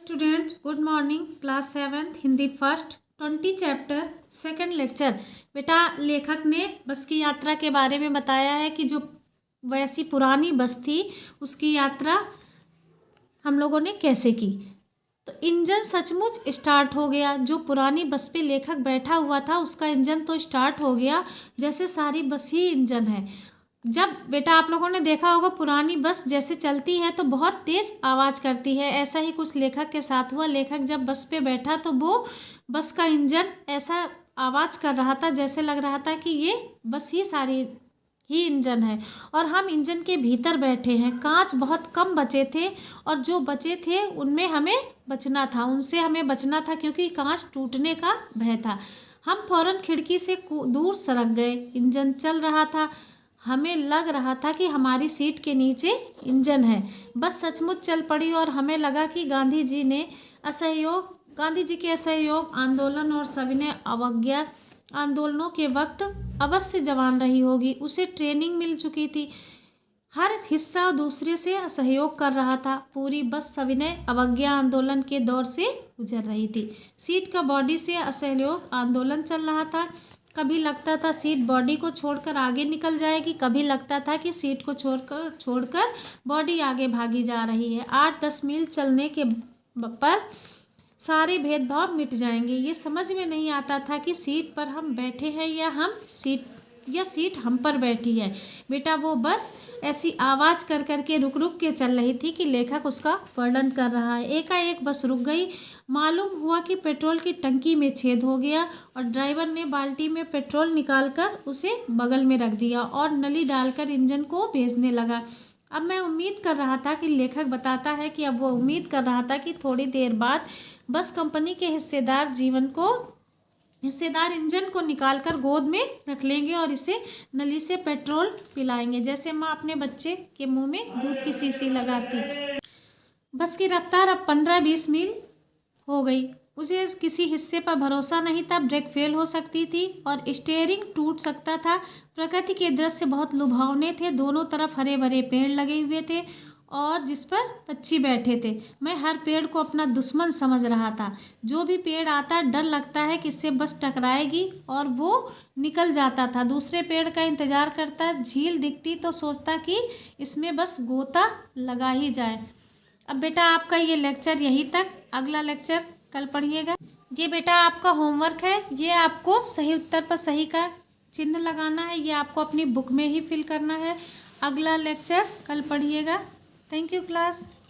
Students, good morning. Class 7 Hindi first 20 chapter second lecture. बेटा, लेखक ने बस की यात्रा के बारे में बताया है कि जो वैसी पुरानी बस थी उसकी यात्रा हम लोगों ने कैसे की। तो इंजन सचमुच स्टार्ट हो गया। जो पुरानी बस पे लेखक बैठा हुआ था उसका इंजन तो स्टार्ट हो गया, जैसे सारी बस ही इंजन है। जब बेटा आप लोगों ने देखा होगा पुरानी बस जैसे चलती है तो बहुत तेज़ आवाज़ करती है, ऐसा ही कुछ लेखक के साथ हुआ। लेखक जब बस पे बैठा तो वो बस का इंजन ऐसा आवाज़ कर रहा था जैसे लग रहा था कि ये बस ही सारी ही इंजन है और हम इंजन के भीतर बैठे हैं। कांच बहुत कम बचे थे और जो बचे थे उनमें हमें बचना था, उनसे हमें बचना था क्योंकि कांच टूटने का भय था। हम फौरन खिड़की से दूर सरक गए। इंजन चल रहा था, हमें लग रहा था कि हमारी सीट के नीचे इंजन है। बस सचमुच चल पड़ी और हमें लगा कि गांधी जी के असहयोग आंदोलन और सविनय अवज्ञा आंदोलनों के वक्त अवश्य जवान रही होगी। उसे ट्रेनिंग मिल चुकी थी, हर हिस्सा दूसरे से सहयोग कर रहा था। पूरी बस सविनय अवज्ञा आंदोलन के दौर से गुजर रही थी। सीट का बॉडी से असहयोग आंदोलन चल रहा था। कभी लगता था सीट बॉडी को छोड़कर आगे निकल जाएगी, कभी लगता था कि सीट को छोड़कर बॉडी आगे भागी जा रही है। 8-10 मील चलने के पर सारे भेदभाव मिट जाएंगे। ये समझ में नहीं आता था कि सीट पर हम बैठे हैं या सीट हम पर बैठी है। बेटा, वो बस ऐसी आवाज़ कर कर के रुक रुक के चल रही थी कि लेखक उसका वर्णन कर रहा है। एकाएक बस रुक गई। मालूम हुआ कि पेट्रोल की टंकी में छेद हो गया और ड्राइवर ने बाल्टी में पेट्रोल निकालकर उसे बगल में रख दिया और नली डालकर इंजन को भेजने लगा। अब मैं उम्मीद कर रहा था कि लेखक बताता है कि अब वो उम्मीद कर रहा था कि थोड़ी देर बाद बस कंपनी के हिस्सेदार इंजन को निकालकर गोद में रख लेंगे और इसे नली से पेट्रोल पिलाएंगे, जैसे माँ अपने बच्चे के मुंह में दूध की शीशी लगाती। बस की रफ्तार अब 15-20 मील हो गई। उसे किसी हिस्से पर भरोसा नहीं था, ब्रेक फेल हो सकती थी और स्टीयरिंग टूट सकता था। प्रकृति के दृश्य बहुत लुभावने थे। दोनों तरफ हरे भरे पेड़ लगे हुए थे और जिस पर पक्षी बैठे थे। मैं हर पेड़ को अपना दुश्मन समझ रहा था। जो भी पेड़ आता डर लगता है कि इससे बस टकराएगी और वो निकल जाता था। दूसरे पेड़ का इंतजार करता। झील दिखती तो सोचता कि इसमें बस गोता लगा ही जाए। अब बेटा आपका ये लेक्चर यहीं तक, अगला लेक्चर कल पढ़िएगा। ये बेटा आपका होमवर्क है, ये आपको सही उत्तर पर सही का चिन्ह लगाना है, ये आपको अपनी बुक में ही फिल करना है। अगला लेक्चर कल पढ़िएगा। Thank you class.